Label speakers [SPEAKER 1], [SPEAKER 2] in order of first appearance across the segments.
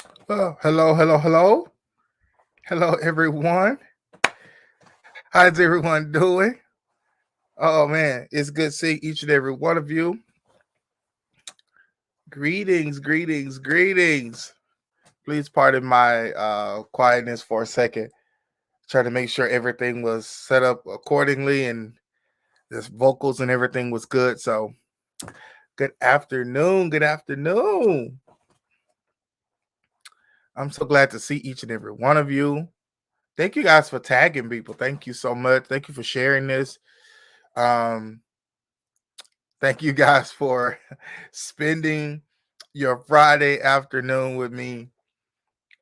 [SPEAKER 1] Hello, hello, hello. Hello, everyone. How's everyone doing? Oh, man, it's good seeing each and every one of you. Greetings, greetings, greetings. Please pardon my quietness for a second. Try to make sure everything was set up accordingly and the vocals and everything was good. So, good afternoon. Good afternoon. I'm so glad to see each and every one of you. Thank you guys for tagging people. Thank you so much. Thank you for sharing this. Um, Thank you guys for spending your Friday afternoon with me.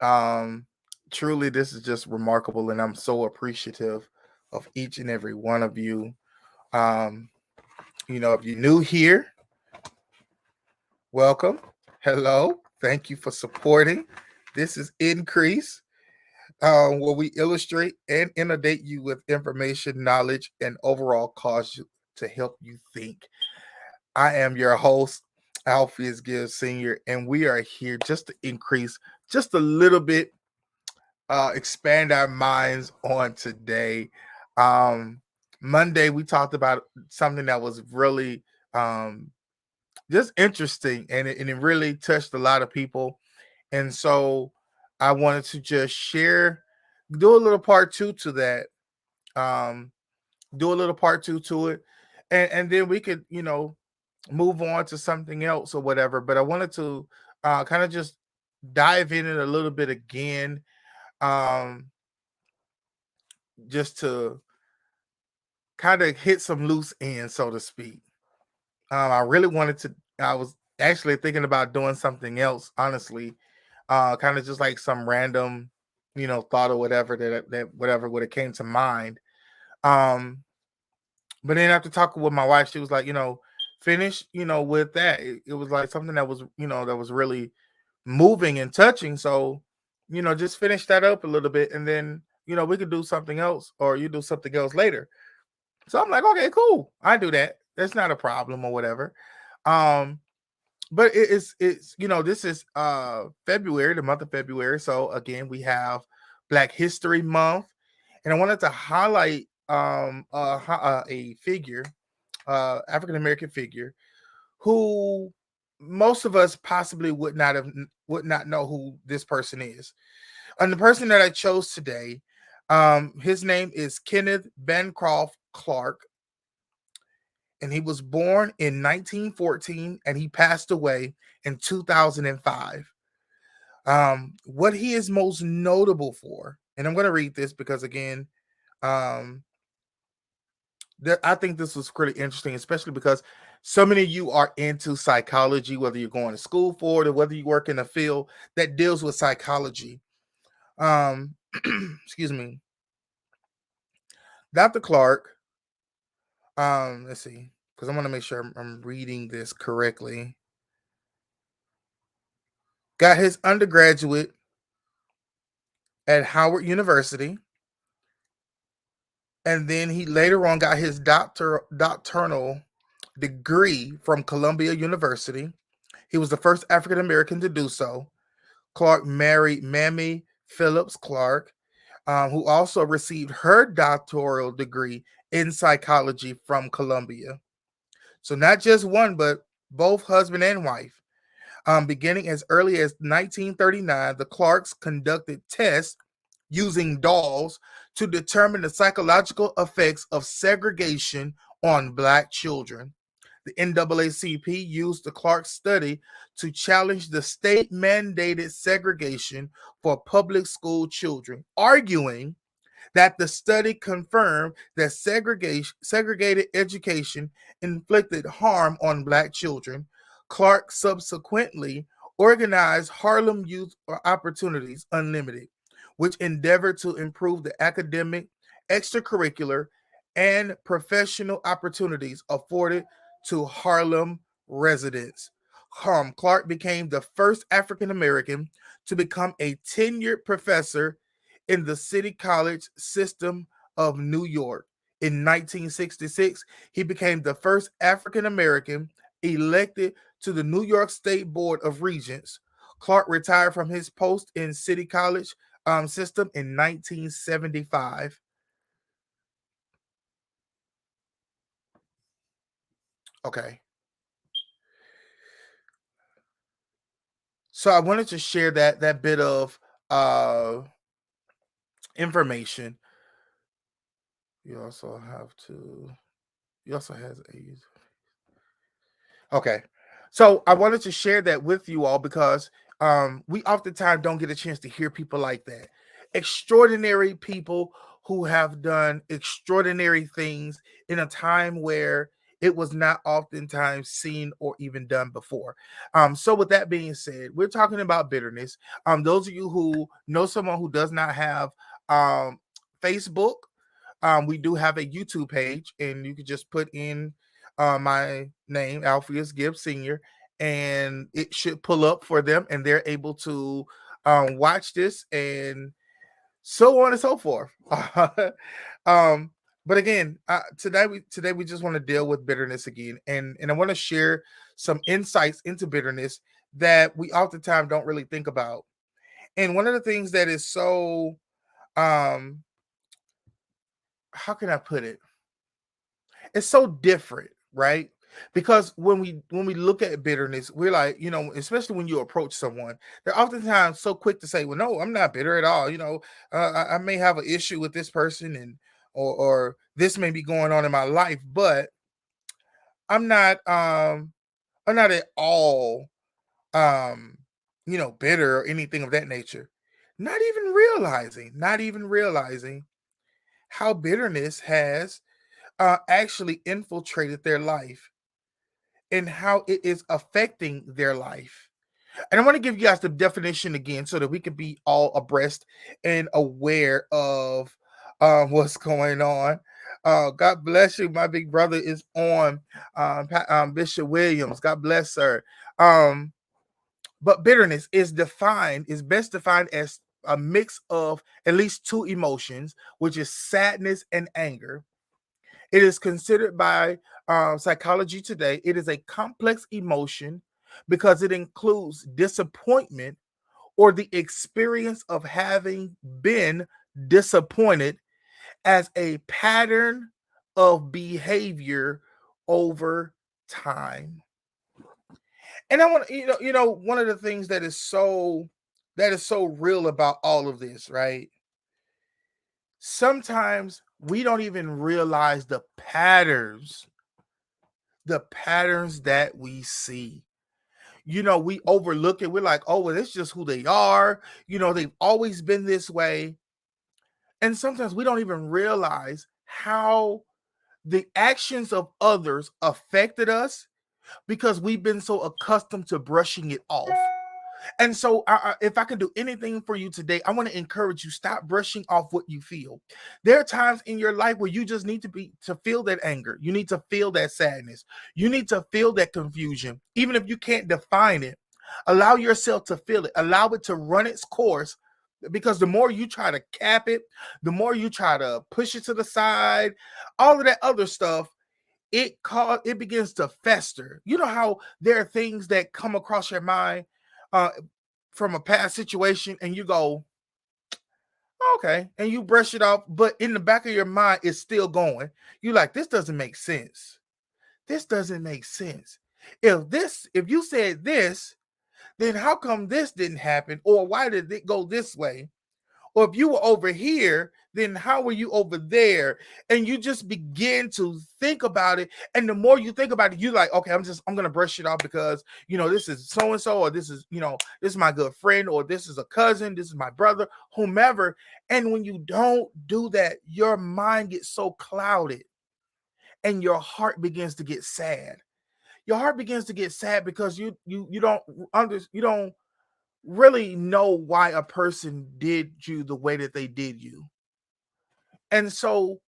[SPEAKER 1] Um, Truly, this is just remarkable, and I'm so appreciative of each and every one of you. Um, if you're new here, welcome. Hello. Thank you for supporting. This is Increase, where we illustrate and inundate you with information, knowledge, and overall cause to help you think. I am your host, Alpheus Gibbs Sr., and we are here just to increase just a little bit, expand our minds on today. Um, Monday, we talked about something that was really just interesting, and it really touched a lot of people. And so I wanted to just share, do a little part two to that. Um, do a little part two to it, and then we could, move on to something else or whatever. But I wanted to kind of just dive in it a little bit again, um, just to kind of hit some loose ends, so to speak. I really wanted to. I was actually thinking about doing something else, honestly, kind of just like some random, thought or whatever that whatever would have came to mind. Um, but then after talking with my wife, she was like, finish, with that. It was like something that was, that was really moving and touching. So, just finish that up a little bit and then, we could do something else or you do something else later. So I'm like, okay, cool. I do that. That's not a problem or whatever. Um, but it's this is February, the month of February. So again, we have Black History Month, and I wanted to highlight a figure, African American figure, who most of us possibly would not know who this person is. And the person that I chose today, his name is Kenneth Bancroft Clark, and he was born in 1914 and he passed away in 2005. What he is most notable for, and I'm going to read this because again, um, I think this was pretty interesting, especially because so many of you are into psychology, whether you're going to school for it or whether you work in a field that deals with psychology. Um, excuse me, Dr. Clark. Let's see, because I want to make sure I'm reading this correctly. Got his undergraduate at Howard University, and then he later on got his doctoral degree from Columbia University. He was the first African American to do so. Clark married Mamie Phillips Clark, who also received her doctoral degree in psychology from Columbia. So not just one, but both husband and wife. Beginning as early as 1939, the Clarks conducted tests using dolls to determine the psychological effects of segregation on Black children. The NAACP used the Clark study to challenge the state mandated segregation for public school children, arguing that the study confirmed that segregated education inflicted harm on Black children. Clark subsequently organized Harlem Youth Opportunities Unlimited, which endeavored to improve the academic, extracurricular, and professional opportunities afforded to Harlem residents. Clark became the first African American to become a tenured professor in the City College system of New York. In 1966, he became the first African American elected to the New York State Board of Regents. Clark retired from his post in City College system in 1975. Okay. So I wanted to share that bit of uh information. You also have to he also has a Okay. So I wanted to share that with you all because we oftentimes don't get a chance to hear people like that. Extraordinary people who have done extraordinary things in a time where it was not oftentimes seen or even done before. So with that being said, we're talking about bitterness. Those of you who know someone who does not have um, Facebook, we do have a YouTube page, and you can just put in my name, Alpheus Gibbs Sr., and it should pull up for them, and they're able to watch this and so on and so forth. um, but again, today we just want to deal with bitterness again, and I want to share some insights into bitterness that we oftentimes don't really think about. And one of the things that is so um how can I put it? It's so different, right? Because when we look at bitterness, we're like, especially when you approach someone, they're oftentimes so quick to say, "Well, no, I'm not bitter at all." I may have an issue with this person, and or this may be going on in my life, but I'm not I'm not at all um bitter or anything of that nature. Not even realizing how bitterness has actually infiltrated their life and how it is affecting their life. And I want to give you guys the definition again so that we can be all abreast and aware of what's going on. God bless you. My big brother is on Bishop Williams. God bless her. But bitterness is best defined as a mix of at least two emotions, which is sadness and anger. It is considered by psychology today, it is a complex emotion because it includes disappointment or the experience of having been disappointed as a pattern of behavior over time. And I want to, one of the things that is so real about all of this, right? Sometimes we don't even realize the patterns that we see. We overlook it. We're like, oh, well, it's just who they are. They've always been this way. And sometimes we don't even realize how the actions of others affected us because we've been so accustomed to brushing it off. And so, if I can do anything for you today, I want to encourage you: stop brushing off what you feel. There are times in your life where you just need to feel that anger. You need to feel that sadness. You need to feel that confusion, even if you can't define it. Allow yourself to feel it. Allow it to run its course. Because the more you try to cap it, the more you try to push it to the side, all of that other stuff, it begins to fester. You know how there are things that come across your mind uh from a past situation, and you go, okay, and you brush it off, but in the back of your mind it's still going. You like, this doesn't make sense. This doesn't make sense. If you said this, then how come this didn't happen, or why did it go this way? Or if you were over here, then how were you over there? And you just begin to think about it. And the more you think about it, you're like, okay, I'm gonna brush it off because this is so and so, or this is my good friend, or this is a cousin, this is my brother, whomever. And when you don't do that, your mind gets so clouded and your heart begins to get sad. Your heart begins to get sad because you don't really know why a person did you the way that they did you. And so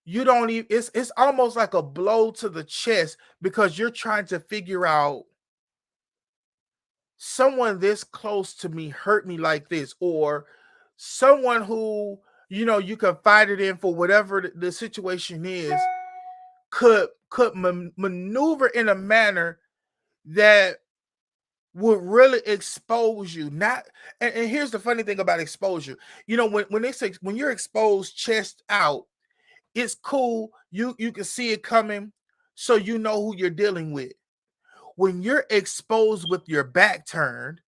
[SPEAKER 1] you don't even it's almost like a blow to the chest because you're trying to figure out, someone this close to me hurt me like this, or someone who you confided in for whatever the situation is could maneuver in a manner that would really expose you. Not and here's the funny thing about exposure. You know, when they say when you're exposed chest out, it's cool. You can see it coming, so you know who you're dealing with. When you're exposed with your back turned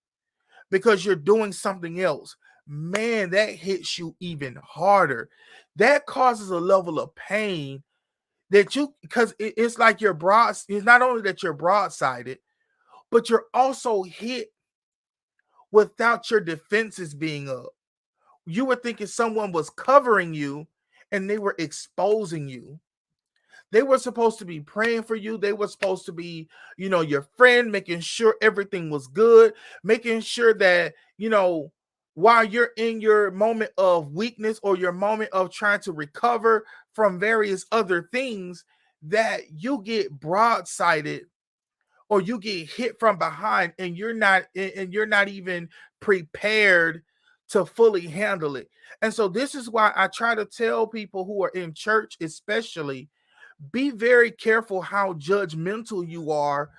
[SPEAKER 1] because you're doing something else, man, that hits you even harder. That causes a level of pain that you because it's like you're broad. It's not only that you're broadsided, but you're also hit without your defenses being up. You were thinking someone was covering you and they were exposing you. They were supposed to be praying for you. They were supposed to be, your friend, making sure everything was good, making sure that, while you're in your moment of weakness or your moment of trying to recover from various other things, that you get broadsided or you get hit from behind and you're not even prepared to fully handle it. And so this is why I try to tell people who are in church, especially, be very careful how judgmental you are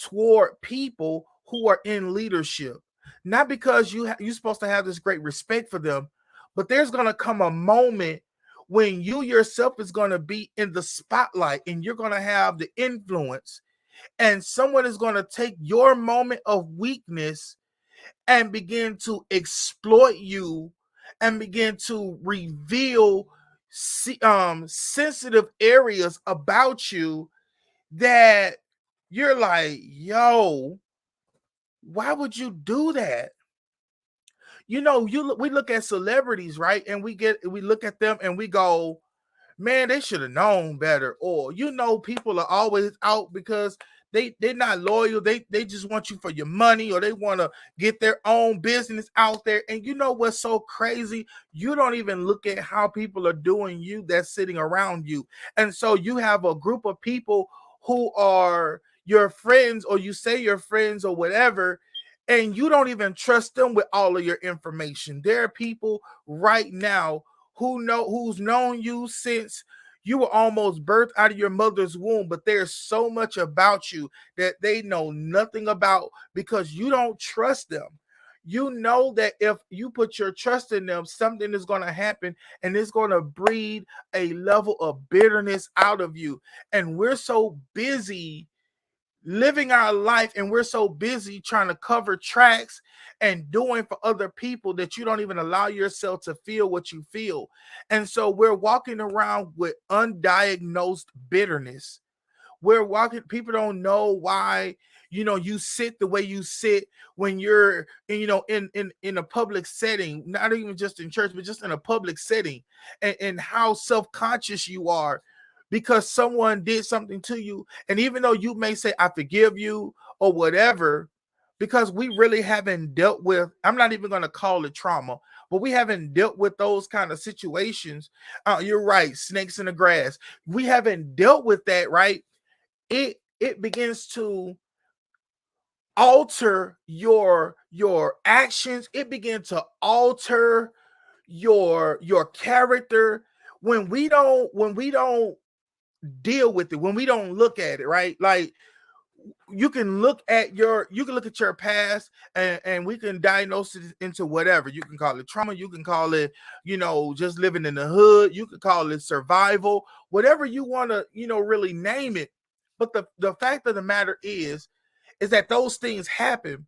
[SPEAKER 1] toward people who are in leadership. Not because you're supposed to have this great respect for them, but there's going to come a moment when you yourself is going to be in the spotlight and you're going to have the influence, and someone is going to take your moment of weakness and begin to exploit you and begin to reveal sensitive areas about you that you're like, yo, why would you do that? We look at celebrities, right? And we look at them and we go, man, they should have known better. Or people are always out because they're not loyal. They just want you for your money, or they want to get their own business out there. And you know what's so crazy? You don't even look at how people are doing you that's sitting around you. And so you have a group of people who are your friends, or you say your friends or whatever, and you don't even trust them with all of your information. There are people right now who's known you since you were almost birthed out of your mother's womb, but there's so much about you that they know nothing about because you don't trust them. You know that if you put your trust in them, something is going to happen and it's going to breed a level of bitterness out of you. And we're so busy living our life and we're so busy trying to cover tracks and doing for other people that you don't even allow yourself to feel what you feel. And so we're walking around with undiagnosed bitterness. We're walking, people don't know why you sit the way you sit when you're in a public setting, not even just in church, but just in a public setting, and how self-conscious you are because someone did something to you. And even though you may say I forgive you or whatever, because we really haven't dealt with, I'm not even going to call it trauma, but we haven't dealt with those kind of situations. You're right, snakes in the grass. We haven't dealt with that, right? It begins to alter your actions. It begins to alter your character when we don't deal with it, when we don't look at it, right? Like you can look at your past, and we can diagnose it into whatever. You can call it trauma, you can call it just living in the hood, you can call it survival, whatever you want to really name it. But the fact of the matter is that those things happen,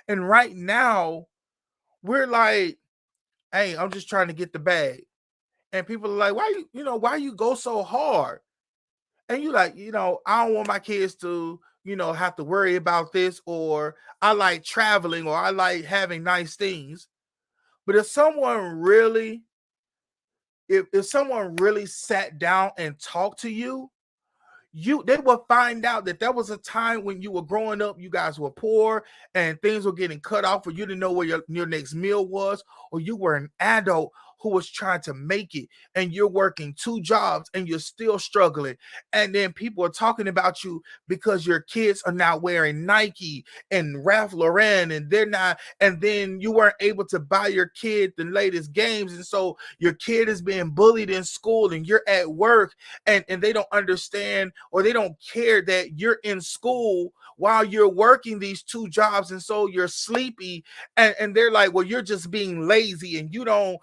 [SPEAKER 1] and right now we're like, hey, I'm just trying to get the bag. And people are like, why you go so hard? And you like, I don't want my kids to have to worry about this, or I like traveling, or I like having nice things. But if someone really sat down and talked to you, they will find out that there was a time when you were growing up, you guys were poor and things were getting cut off, or you didn't know where your next meal was, or you were an adult who was trying to make it, and you're working two jobs and you're still struggling. And then people are talking about you because your kids are now wearing Nike and Ralph Lauren, and they're not, and then you weren't able to buy your kid the latest games. And so your kid is being bullied in school and you're at work, and they don't understand or they don't care that you're in school while you're working these two jobs, and so you're sleepy, and they're like, well, you're just being lazy and you don't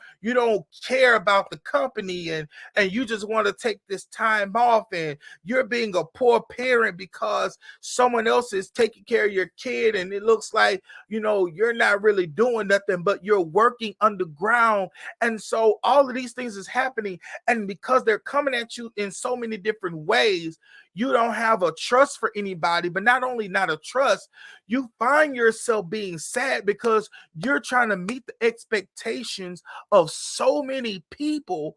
[SPEAKER 1] care about the company, and you just want to take this time off, and you're being a poor parent because someone else is taking care of your kid, and it looks like you're not really doing nothing, but you're working underground. And so all of these things is happening, and because they're coming at you in so many different ways, you don't have a trust for anybody. But not only not a trust, you find yourself being sad because you're trying to meet the expectations of so many people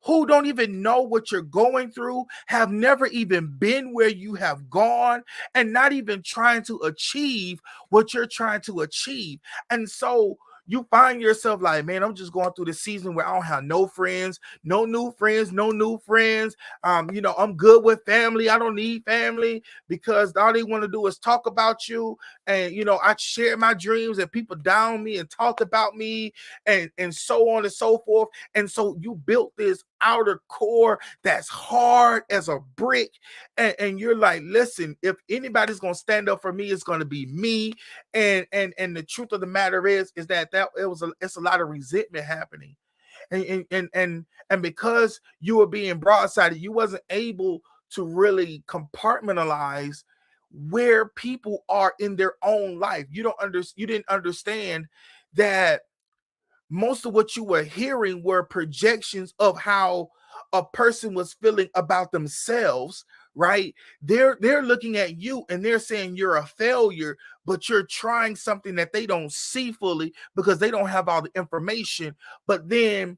[SPEAKER 1] who don't even know what you're going through, have never even been where you have gone, and not even trying to achieve what you're trying to achieve. And so you find yourself like, man, I'm just going through the season where I don't have no friends, no new friends, no new friends. I'm good with family. I don't need family because all they want to do is talk about you. And I share my dreams and people down me and talked about me, and so on and so forth. And so you built this outer core that's hard as a brick, and you're like, listen, if anybody's gonna stand up for me, it's gonna be me. And the truth of the matter is that it's a lot of resentment happening, and because you were being broadsided, you wasn't able to really compartmentalize where people are in their own life. You didn't understand that most of what you were hearing were projections of how a person was feeling about themselves, right? They're looking at you and they're saying you're a failure, but you're trying something that they don't see fully because they don't have all the information. But then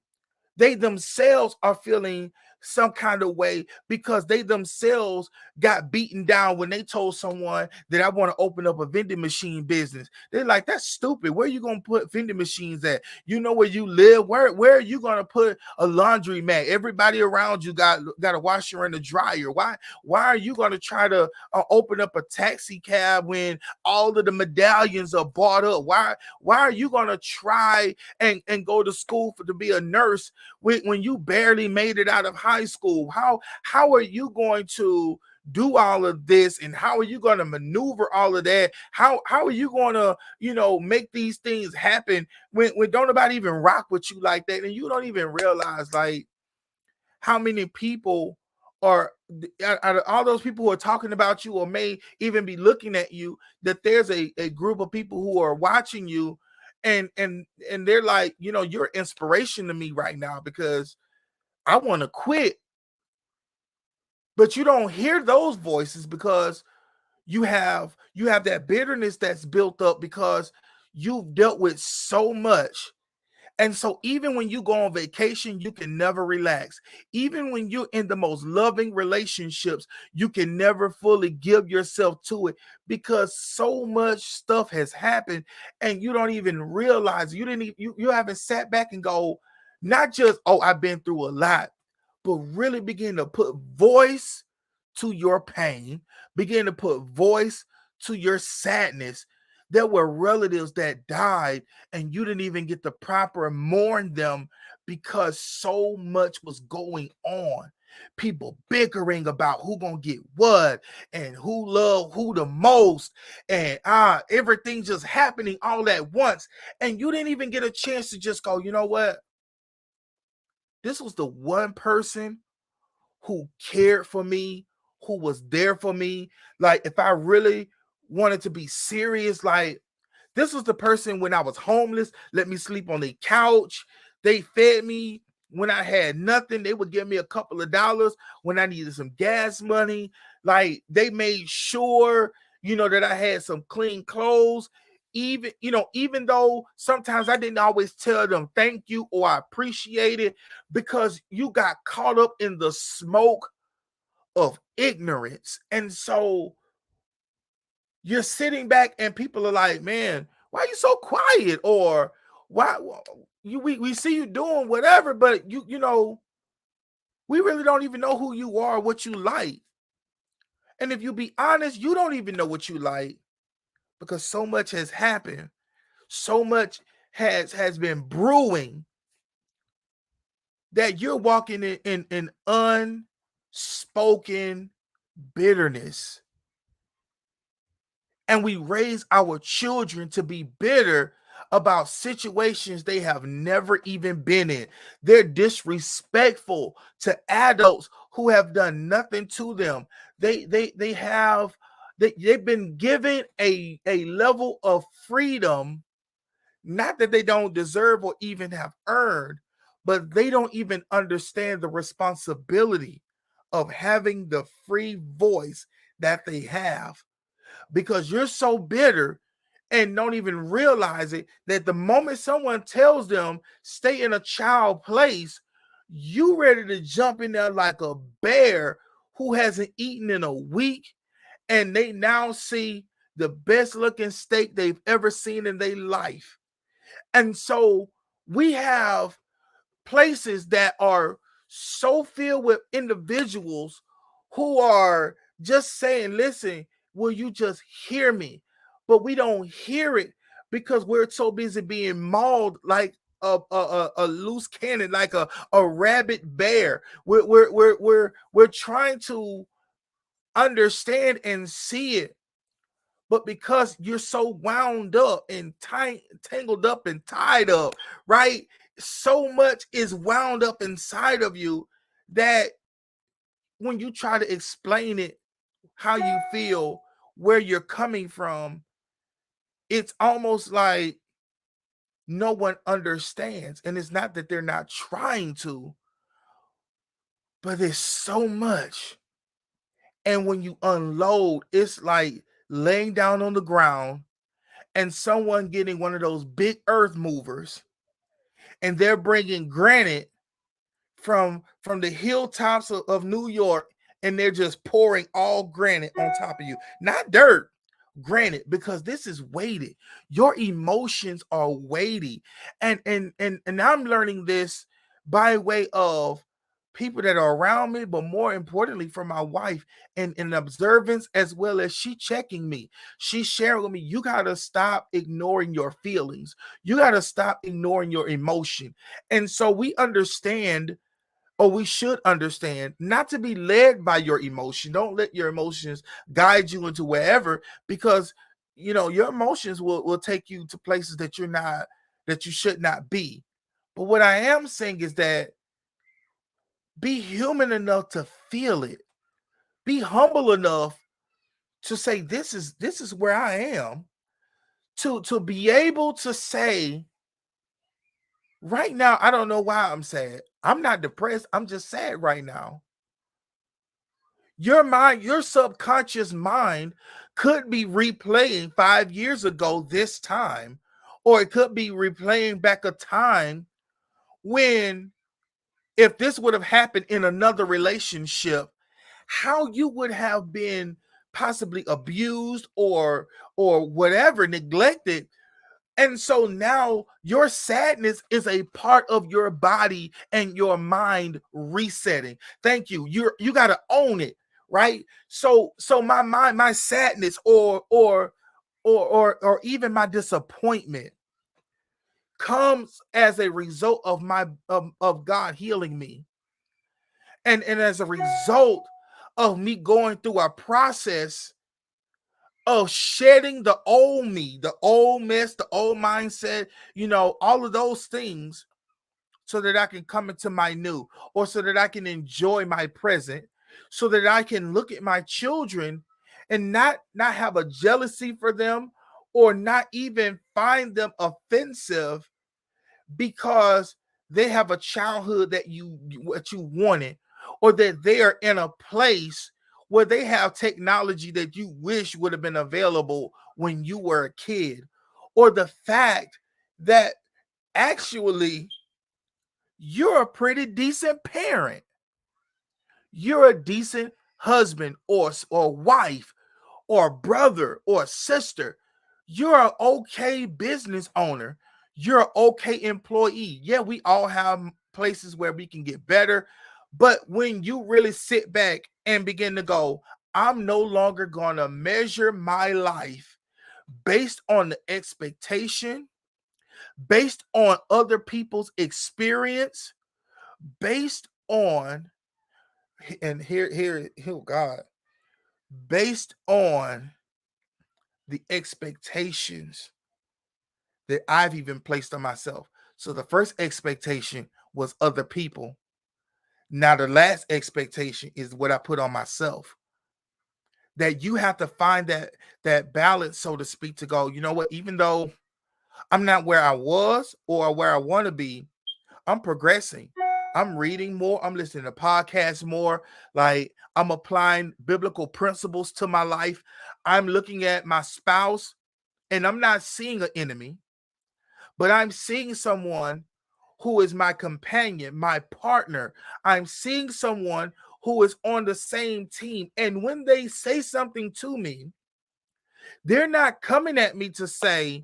[SPEAKER 1] they themselves are feeling some kind of way because they themselves got beaten down when they told someone that I want to open up a vending machine business. They're like, that's stupid. Where are you going to put vending machines at? You know where you live? Where are you going to put a laundry mat? Everybody around you got a washer and a dryer. Why are you going to try to open up a taxi cab when all of the medallions are bought up? Why are you going to try and go to school to be a nurse when you barely made it out of high school? How are you going to do all of this, and how are you going to maneuver all of that? How are you going to make these things happen when don't nobody even rock with you like that, and you don't even realize like how many people are out of all those people who are talking about you or may even be looking at you, that there's a group of people who are watching you, and they're like, you're inspiration to me right now because I want to quit. But you don't hear those voices because you have that bitterness that's built up because you've dealt with so much. And so even when you go on vacation, you can never relax. Even when you're in the most loving relationships, you can never fully give yourself to it because so much stuff has happened and you don't even realize. You haven't sat back and go, not just, oh, I've been through a lot, but really begin to put voice to your pain, begin to put voice to your sadness. There were relatives that died and you didn't even get to proper mourn them because so much was going on. People bickering about who gonna get what and who love who the most, and everything just happening all at once. And you didn't even get a chance to just go, you know what? This was the one person who cared for me, who was there for me. Like, if I really wanted to be serious, like, this was the person when I was homeless, let me sleep on the couch. They fed me when I had nothing. They would give me a couple of dollars when I needed some gas money. Like, they made sure, that I had some clean clothes. Even though sometimes I didn't always tell them thank you or I appreciate it because you got caught up in the smoke of ignorance. And so you're sitting back and people are like, man, why are you so quiet? Or why, we see you doing whatever, but we really don't even know who you are, what you like. And if you be honest, you don't even know what you like because so much has happened. So much has been brewing that you're walking in unspoken bitterness. And we raise our children to be bitter about situations they have never even been in. They're disrespectful to adults who have done nothing to them. They've been given a level of freedom, not that they don't deserve or even have earned, but they don't even understand the responsibility of having the free voice that they have, because you're so bitter and don't even realize it that the moment someone tells them stay in a child place, you ready to jump in there like a bear who hasn't eaten in a week, and they now see the best looking steak they've ever seen in their life. And so we have places that are so filled with individuals who are just saying, listen, will you just hear me? But we don't hear it because we're so busy being mauled like a loose cannon, like a rabid bear. We're trying to understand and see it, but because you're so wound up and tangled up and tied up, right? So much is wound up inside of you that when you try to explain it, how you feel, where you're coming from, it's almost like no one understands. And it's not that they're not trying to, but there's so much. And when you unload, it's like laying down on the ground and someone getting one of those big earth movers, and they're bringing granite from the hilltops of New York, and they're just pouring all granite on top of you, not dirt, granite, because this is weighted. Your emotions are weighty, and I'm learning this by way of people that are around me, but more importantly from my wife, and in observance, as well as she checking me. She's sharing with me, you got to stop ignoring your feelings, you got to stop ignoring your emotion. And so we understand, or we should understand, not to be led by your emotion. Don't let your emotions guide you into wherever, because your emotions will take you to places that you should not be. But what I am saying is that be human enough to feel it. Be humble enough to say, this is where I am. To be able to say, right now, I don't know why I'm sad. I'm not depressed. I'm just sad right now. Your mind, your subconscious mind could be replaying 5 years ago this time, or it could be replaying back a time when, if this would have happened in another relationship, how you would have been possibly abused or whatever, neglected. And so now your sadness is a part of your body and your mind resetting. Thank you. You got to own it, right? So my mind, my sadness, or even my disappointment comes as a result of of God healing me. And as a result of me going through a process of shedding the old me, the old mess, the old mindset, all of those things, so that I can come into my new, or so that I can enjoy my present, so that I can look at my children and not have a jealousy for them, or not even find them offensive because they have a childhood that what you wanted, or that they are in a place where they have technology that you wish would have been available when you were a kid, or the fact that actually you're a pretty decent parent, you're a decent husband or wife or brother or sister, you're an okay business owner, you're an okay employee. Yeah, we all have places where we can get better. But when you really sit back and begin to go, I'm no longer going to measure my life based on the expectation, based on other people's experience, based on, and here, God, based on the expectations that I've even placed on myself. So the first expectation was other people. Now the last expectation is what I put on myself. That you have to find that balance, so to speak, to go, you know what, even though I'm not where I was or where I want to be, I'm progressing. I'm reading more. I'm listening to podcasts more. Like, I'm applying biblical principles to my life. I'm looking at my spouse and I'm not seeing an enemy, but I'm seeing someone who is my companion, my partner. I'm seeing someone who is on the same team. And when they say something to me, they're not coming at me to say,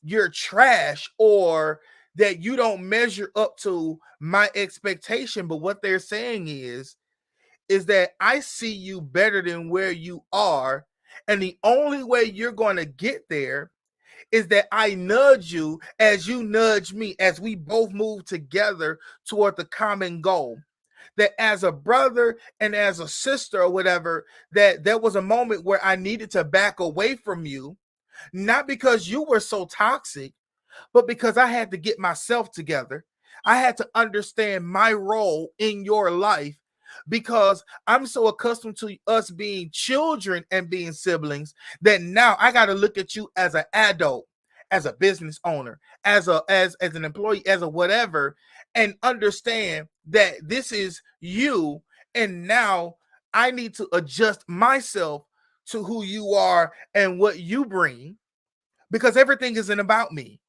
[SPEAKER 1] you're trash or that you don't measure up to my expectation. But what they're saying is that I see you better than where you are. And the only way you're going to get there is that I nudge you as you nudge me, as we both move together toward the common goal. That as a brother and as a sister or whatever, that there was a moment where I needed to back away from you, not because you were so toxic, but because I had to get myself together. I had to understand my role in your life because I'm so accustomed to us being children and being siblings that now I got to look at you as an adult, as a business owner, as an employee, as a whatever, and understand that this is you. And now I need to adjust myself to who you are and what you bring, because everything isn't about me.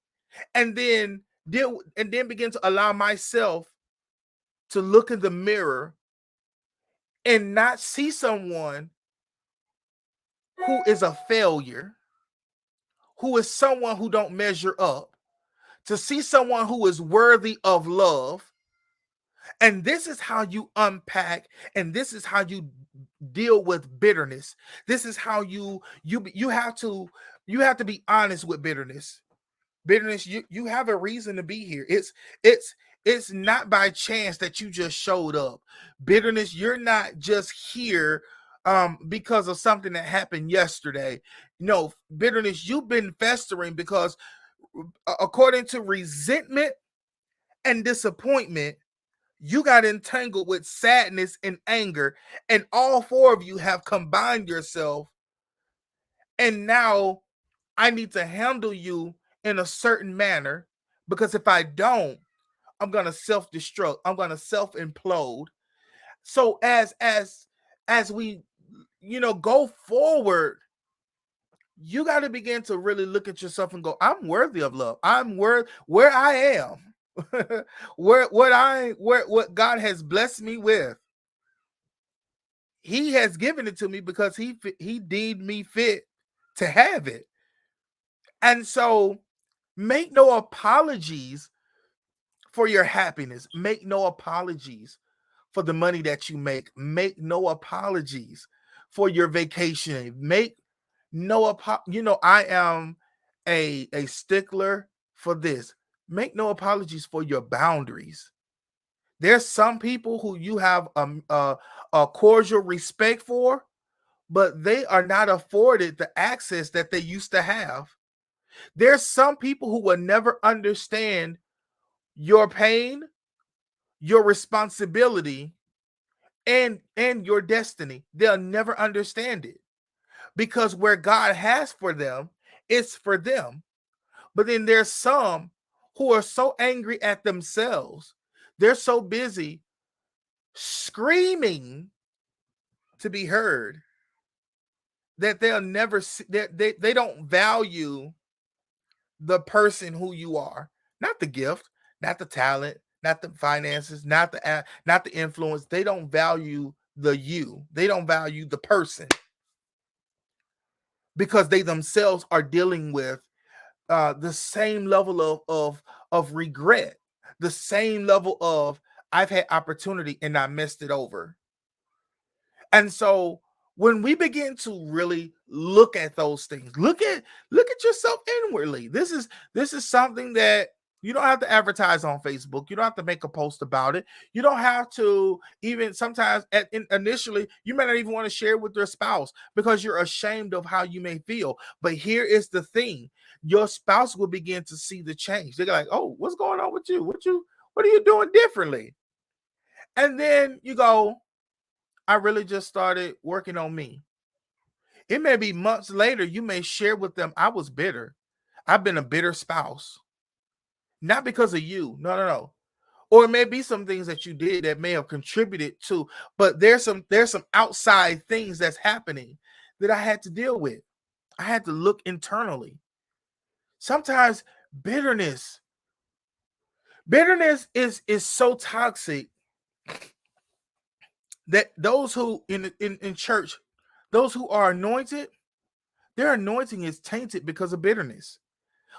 [SPEAKER 1] And then begin to allow myself to look in the mirror and not see someone who is a failure, who is someone who don't measure up, to see someone who is worthy of love. And this is how you unpack, and this is how you deal with bitterness. This is how you have to be honest with bitterness. Bitterness, you have a reason to be here. It's not by chance that you just showed up. Bitterness, you're not just here because of something that happened yesterday. No, bitterness, you've been festering because according to resentment and disappointment, you got entangled with sadness and anger, and all four of you have combined yourself. And now I need to handle you in a certain manner, because if I don't, I'm gonna self-destruct. I'm gonna self-implode. So as we go forward, you got to begin to really look at yourself and go, I'm worthy of love. I'm worth where I am. What God has blessed me with. He has given it to me because he deemed me fit to have it. And so make no apologies for your happiness. Make no apologies for the money that you make. Make no apologies for your vacation. Make no I am a stickler for this. Make no apologies for your boundaries. There's some people who you have a cordial respect for, but they are not afforded the access that they used to have. There's some people who will never understand your pain, your responsibility, and your destiny. They'll never understand it, because where God has for them, it's for them. But then there's some who are so angry at themselves. They're so busy screaming to be heard that they'll never see, they don't value the person who you are, not the gift, not the talent, not the finances, not the influence. They don't value the you. They don't value the person, because they themselves are dealing with the same level of regret, the same level of I've had opportunity and I messed it over. And so when we begin to really look at those things, look at yourself inwardly. This is something that you don't have to advertise on Facebook. You don't have to make a post about it. You don't have to even sometimes initially you may not even want to share it with your spouse because you're ashamed of how you may feel. But here is the thing. Your spouse will begin to see the change. They're like, "Oh, what's going on with you? What are you doing differently?" And then you go, I really just started working on me. It may be months later, you may share with them, I was bitter. I've been a bitter spouse. Not because of you. No, no, no. Or it may be some things that you did that may have contributed to, but there's some outside things that's happening that I had to deal with. I had to look internally. Sometimes bitterness, bitterness is so toxic that those who in church, those who are anointed, their anointing is tainted because of bitterness.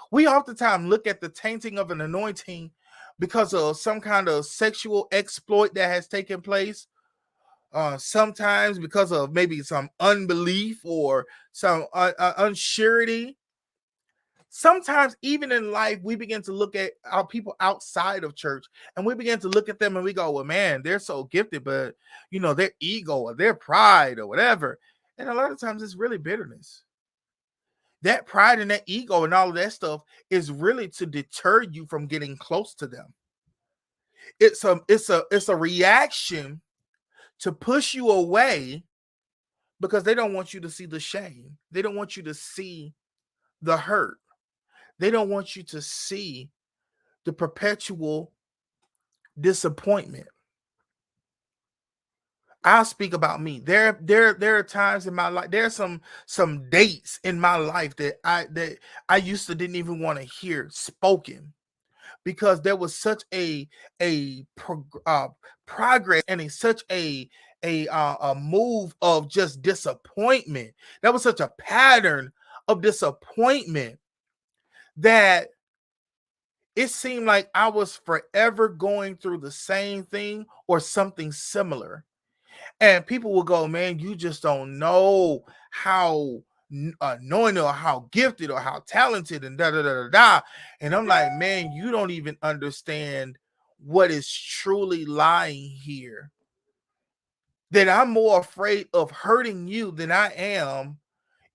[SPEAKER 1] We oftentimes look at the tainting of an anointing because of some kind of sexual exploit that has taken place. Sometimes because of maybe some unbelief or some unsurety. Sometimes, even in life, we begin to look at our people outside of church and we begin to look at them and we go, well, man, they're so gifted, but their ego or their pride or whatever. And a lot of times it's really bitterness. That pride and that ego and all of that stuff is really to deter you from getting close to them. It's a reaction to push you away because they don't want you to see the shame. They don't want you to see the hurt. They don't want you to see the perpetual disappointment. I'll speak about me. There are times in my life. There are some dates in my life that I used to didn't even want to hear spoken because there was such a progress and such a move of just disappointment. That was such a pattern of disappointment that it seemed like I was forever going through the same thing or something similar. And people will go, man, you just don't know how anointed or how gifted or how talented and da da da da da. And I'm like, man, you don't even understand what is truly lying here. That I'm more afraid of hurting you than I am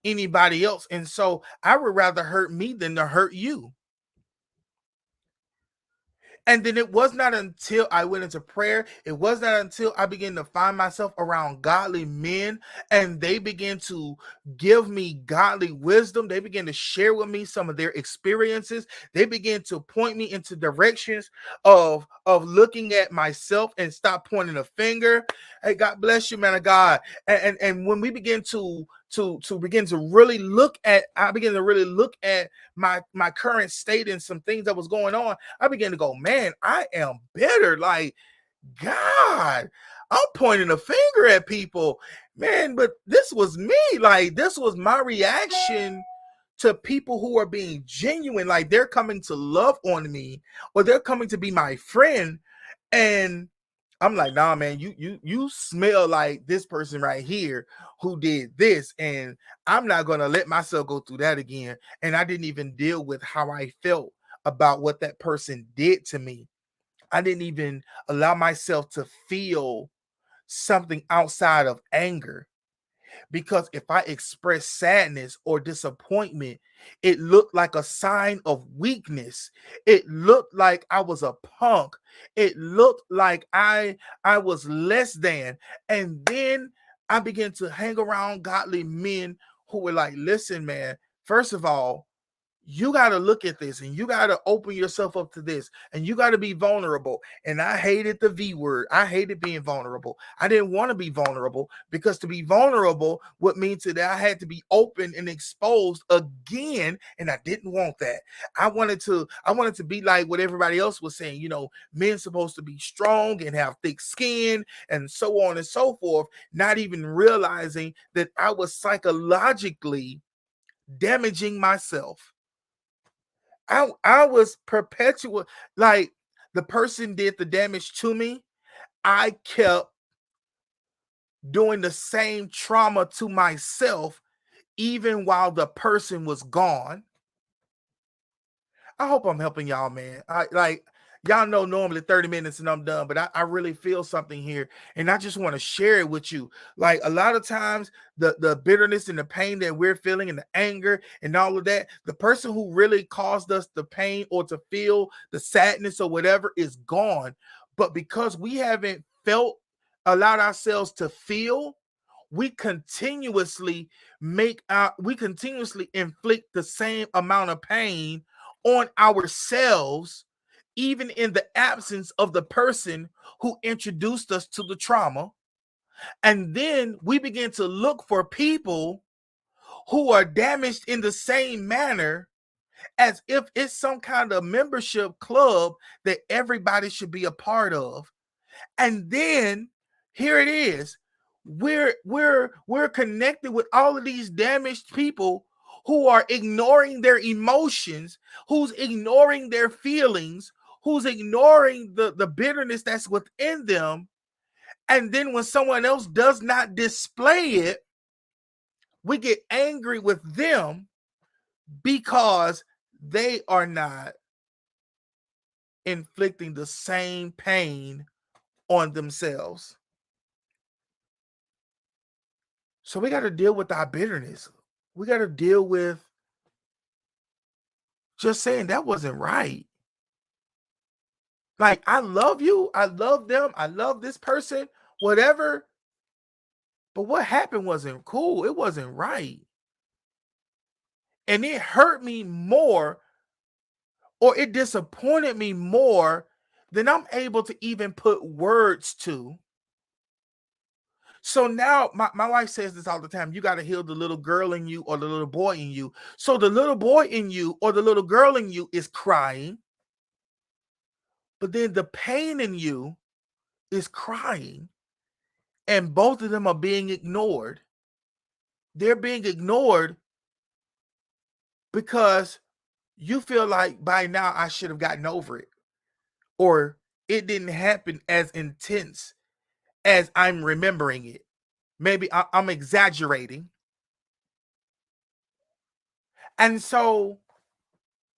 [SPEAKER 1] anybody else. And so I would rather hurt me than to hurt you. And then it was not until I went into prayer, it was not until I began to find myself around godly men and they began to give me godly wisdom. They began to share with me some of their experiences. They began to point me into directions of looking at myself and stop pointing a finger. Hey, God bless you, man of God. And when we begin to begin to really look at, I began to really look at my current state and some things that was going on. I began to go, man, I am bitter. Like, God, I'm pointing a finger at people, man, but this was me. Like, this was my reaction to people who are being genuine. Like, they're coming to love on me or they're coming to be my friend. And I'm like, nah, man, you smell like this person right here who did this, and I'm not gonna let myself go through that again. And I didn't even deal with how I felt about what that person did to me. I didn't even allow myself to feel something outside of anger. Because if I express sadness or disappointment, it looked like a sign of weakness. It looked like I was a punk. It looked like I was less than. And then I began to hang around godly men who were like, listen, man, first of all, you got to look at this and you got to open yourself up to this and you got to be vulnerable. And I hated the V word. I hated being vulnerable. I didn't want to be vulnerable because to be vulnerable would mean that I had to be open and exposed again. And I didn't want that. I wanted to be like what everybody else was saying, men supposed to be strong and have thick skin and so on and so forth, not even realizing that I was psychologically damaging myself. I was perpetual, like, the person did the damage to me. I kept doing the same trauma to myself even while the person was gone. I hope I'm helping y'all, man. I like y'all know normally 30 minutes and I'm done, but I really feel something here. And I just want to share it with you. Like a lot of times, the bitterness and the pain that we're feeling and the anger and all of that, the person who really caused us the pain or to feel the sadness or whatever is gone. But because we haven't allowed ourselves to feel, we continuously we continuously inflict the same amount of pain on ourselves, even in the absence of the person who introduced us to the trauma. And then we begin to look for people who are damaged in the same manner, as if it's some kind of membership club that everybody should be a part of. And then here it is. We're connected with all of these damaged people who are ignoring their emotions, who's ignoring their feelings, who's ignoring the bitterness that's within them. And then when someone else does not display it, we get angry with them because they are not inflicting the same pain on themselves. So we got to deal with our bitterness. We got to deal with just saying that wasn't right. Like, I love you. I love them. I love this person, whatever. But what happened wasn't cool. It wasn't right. And it hurt me more, or it disappointed me more than I'm able to even put words to. So now my wife says this all the time. You got to heal the little girl in you or the little boy in you. So the little boy in you or the little girl in you is crying, but then the pain in you is crying, and both of them are being ignored. They're being ignored because you feel like by now I should have gotten over it, or it didn't happen as intense as I'm remembering it. Maybe I'm exaggerating. And so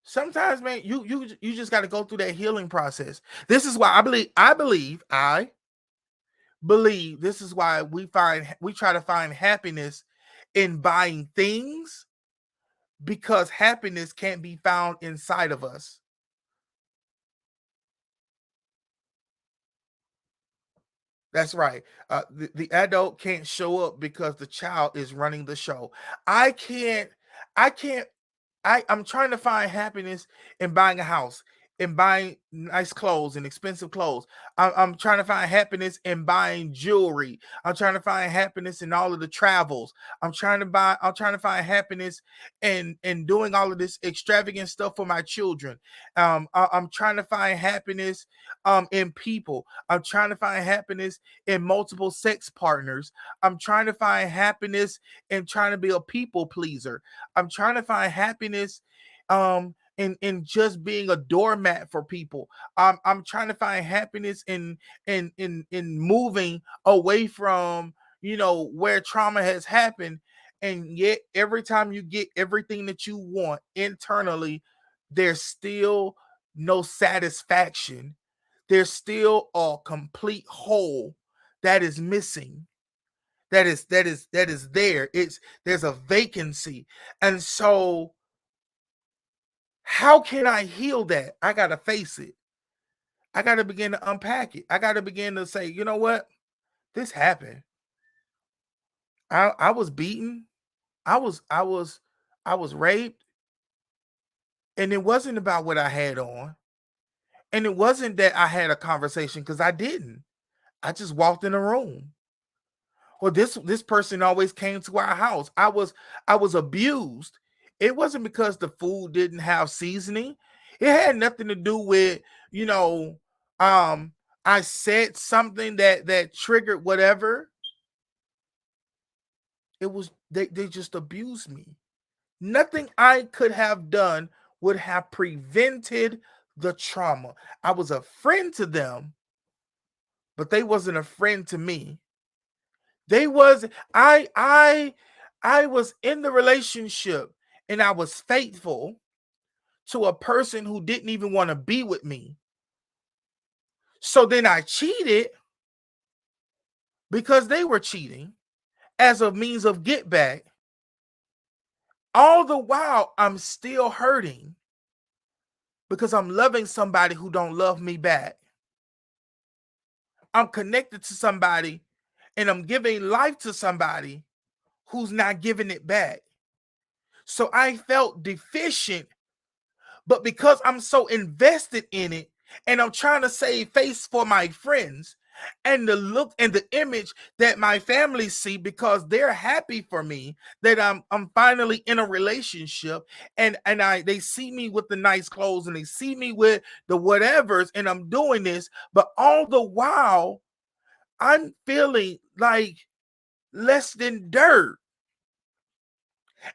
[SPEAKER 1] sometimes, man, you just got to go through that healing process. This is why I believe this is why we try to find happiness in buying things, because happiness can't be found inside of us. That's right. The adult can't show up because the child is running the show. I can't I can't I'm trying to find happiness in buying a house, in buying nice clothes and expensive clothes. I'm trying to find happiness in buying jewelry. I'm trying to find happiness in all of the travels. I'm trying to find happiness in doing all of this extravagant stuff for my children. I'm trying to find happiness in people. I'm trying to find happiness in multiple sex partners. I'm trying to find happiness in trying to be a people pleaser. I'm trying to find happiness in just being a doormat for people. I'm trying to find happiness in moving away from, where trauma has happened. And yet every time you get everything that you want internally, there's still no satisfaction. There's still a complete hole that is missing, that is there. There's a vacancy. And so how can I heal that? I gotta face it. I gotta begin to unpack it. I gotta begin to say, you know what, this happened. I was beaten. I was raped. And it wasn't about what I had on, and it wasn't that I had a conversation, because I didn't. I just walked in a room. Well, this person always came to our house. I was abused. It wasn't because the food didn't have seasoning. It had nothing to do with, you know, um, I said something that triggered whatever. It was they just abused me. Nothing I could have done would have prevented the trauma. I was a friend to them, but they wasn't a friend to me. They was I was in the relationship and I was faithful to a person who didn't even want to be with me. So then I cheated because they were cheating as a means of get back. All the while I'm still hurting because I'm loving somebody who don't love me back. I'm connected to somebody and I'm giving life to somebody who's not giving it back. So I felt deficient, but because I'm so invested in it and I'm trying to save face for my friends and the look and the image that my family see, because they're happy for me that I'm finally in a relationship, and I they see me with the nice clothes and they see me with the whatevers, and I'm doing this, but all the while I'm feeling like less than dirt.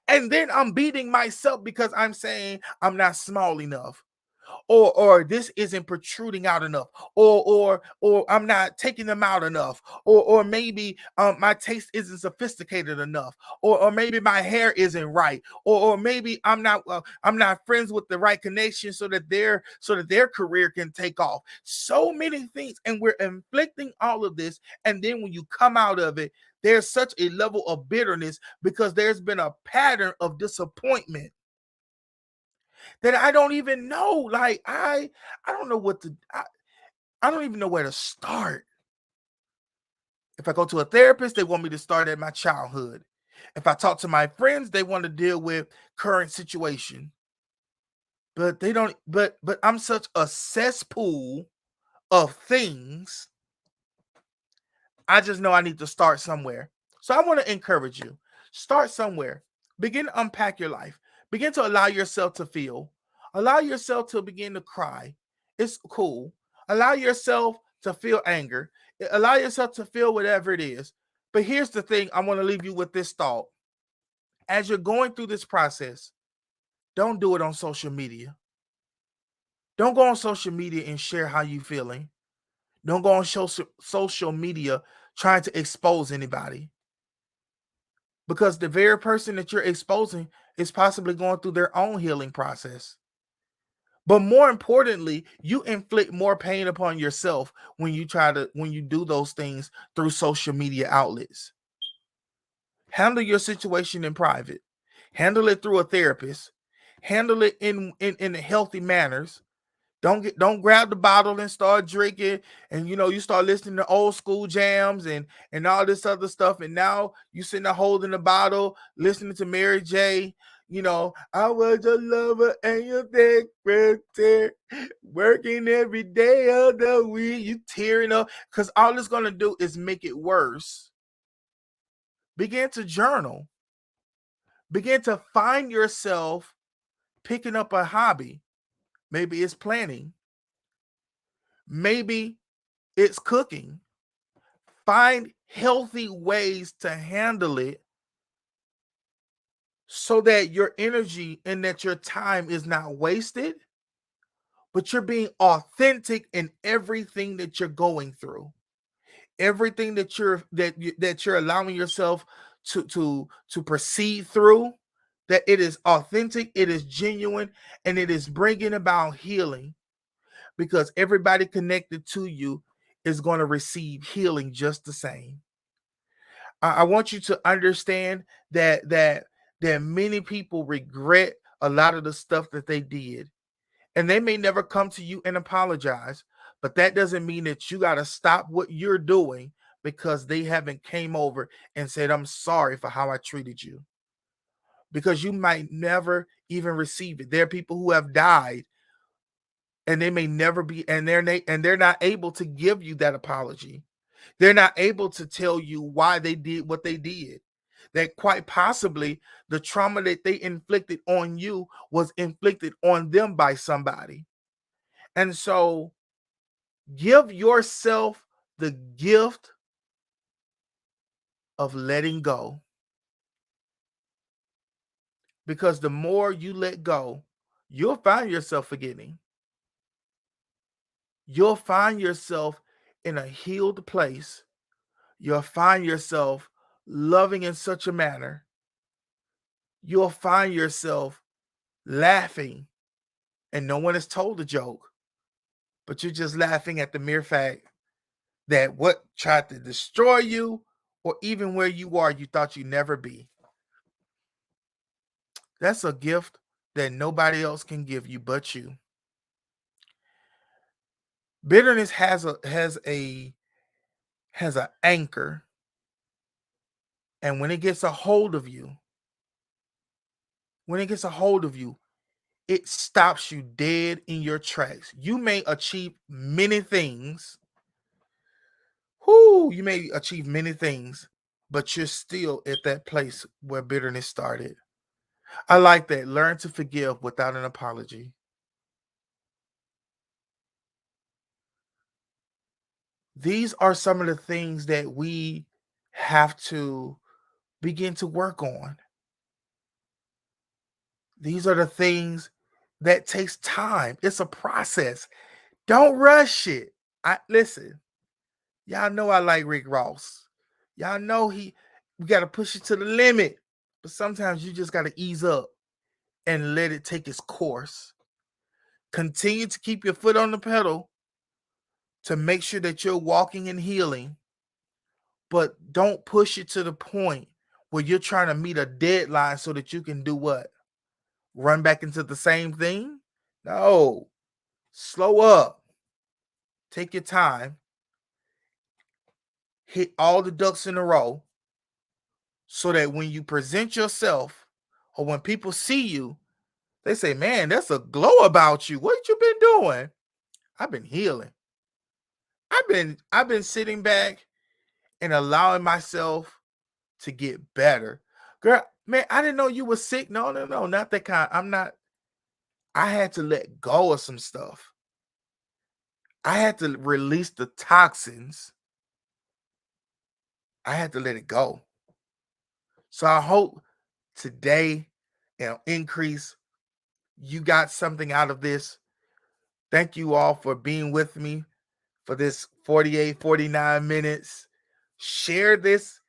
[SPEAKER 1] And then I'm beating myself because I'm saying I'm not small enough, or this isn't protruding out enough, or I'm not taking them out enough, or maybe my taste isn't sophisticated enough, or maybe my hair isn't right, or maybe I'm not friends with the right connection so that their career can take off. So many things, and we're inflicting all of this, and then when you come out of it, there's such a level of bitterness because there's been a pattern of disappointment that I don't even know. Like I don't know what to I don't even know where to start. If I go to a therapist, they want me to start at my childhood. If I talk to my friends, they want to deal with current situation. But they don't but I'm such a cesspool of things. I just know I need to start somewhere. So I want to encourage you. Start somewhere. Begin to unpack your life. Begin to allow yourself to feel. Allow yourself to begin to cry. It's cool. Allow yourself to feel anger. Allow yourself to feel whatever it is. But here's the thing, I want to leave you with this thought. As you're going through this process, don't do it on social media. Don't go on social media and share how you feeling. Don't go on social media trying to expose anybody, because the very person that you're exposing is possibly going through their own healing process. But more importantly, you inflict more pain upon yourself when you do those things through social media outlets. Handle your situation in private. Handle it through a therapist. Handle it in healthy manners. Don't grab the bottle and start drinking, and you start listening to old school jams and all this other stuff, and now you sitting there holding the bottle listening to Mary J. I was your lover and your secretary, working every day of the week. You tearing up because all it's gonna do is make it worse. Begin to journal. Begin to find yourself picking up a hobby. Maybe it's planning. Maybe it's cooking. Find healthy ways to handle it so that your energy and that your time is not wasted, but you're being authentic in everything that you're going through. Everything that you're allowing yourself to proceed through, that it is authentic, it is genuine, and it is bringing about healing, because everybody connected to you is going to receive healing just the same. I want you to understand that many people regret a lot of the stuff that they did, and they may never come to you and apologize. But that doesn't mean that you got to stop what you're doing because they haven't came over and said, "I'm sorry for how I treated you," because you might never even receive it. There are people who have died and they may never be, and they're not able to give you that apology. They're not able to tell you why they did what they did. That quite possibly the trauma that they inflicted on you was inflicted on them by somebody. And so give yourself the gift of letting go, because the more you let go, you'll find yourself forgetting. You'll find yourself in a healed place. You'll find yourself loving in such a manner. You'll find yourself laughing, and no one has told a joke, but you're just laughing at the mere fact that what tried to destroy you, or even where you are, you thought you'd never be. That's a gift that nobody else can give you but you. Bitterness has an anchor, and when it gets a hold of you, when it gets a hold of you, it stops you dead in your tracks. You may achieve many things. You may achieve many things, but you're still at that place where bitterness started. I like that. Learn to forgive without an apology. These are some of the things that we have to begin to work on. These are the things that takes time. It's a process. Don't rush it. I listen. Y'all know I like Rick Ross. Y'all know we got to push it to the limit. But sometimes you just got to ease up and let it take its course. Continue to keep your foot on the pedal to make sure that you're walking and healing, but don't push it to the point where you're trying to meet a deadline so that you can do what? Run back into the same thing? No. Slow up. Take your time. Hit all the ducks in a row so that when you present yourself or when people see you, they say, man, that's a glow about you. What you been doing? I've been healing. I've been sitting back and allowing myself to get better. Girl, man, I didn't know you were sick. No, no, no, not that kind. I'm not. I had to let go of some stuff. I had to release the toxins. I had to let it go. So I hope today, increase, you got something out of this. Thank you all for being with me for this 48, 49 minutes. Share this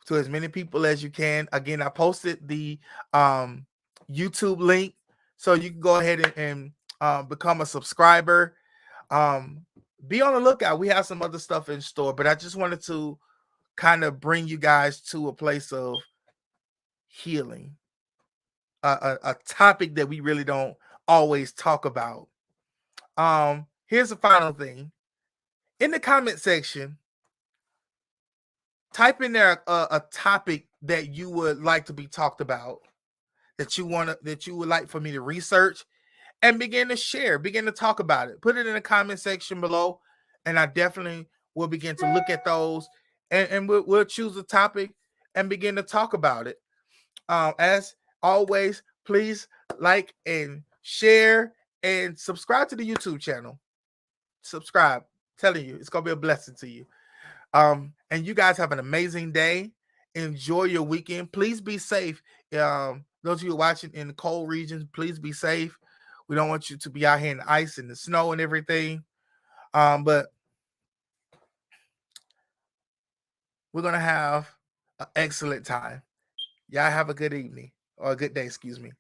[SPEAKER 1] to as many people as you can. Again, I posted the YouTube link so you can go ahead and become a subscriber. Be on the lookout. We have some other stuff in store, but I just wanted to kind of bring you guys to a place of healing, a topic that we really don't always talk about. Here's the final thing. In the comment section, type in there a topic that you would like to be talked about, that you would like for me to research and begin to share, begin to talk about it. Put it in the comment section below, and I definitely will begin to look at those, and we'll choose a topic and begin to talk about it. As always, please like and share and subscribe to the YouTube channel. Subscribe. I'm telling you, it's gonna be a blessing to you. And you guys have an amazing day. Enjoy your weekend. Please be safe. Those of you watching in the cold regions, please be safe. We don't want you to be out here in the ice and the snow and everything. But we're gonna have an excellent time. Y'all have a good evening or a good day, excuse me.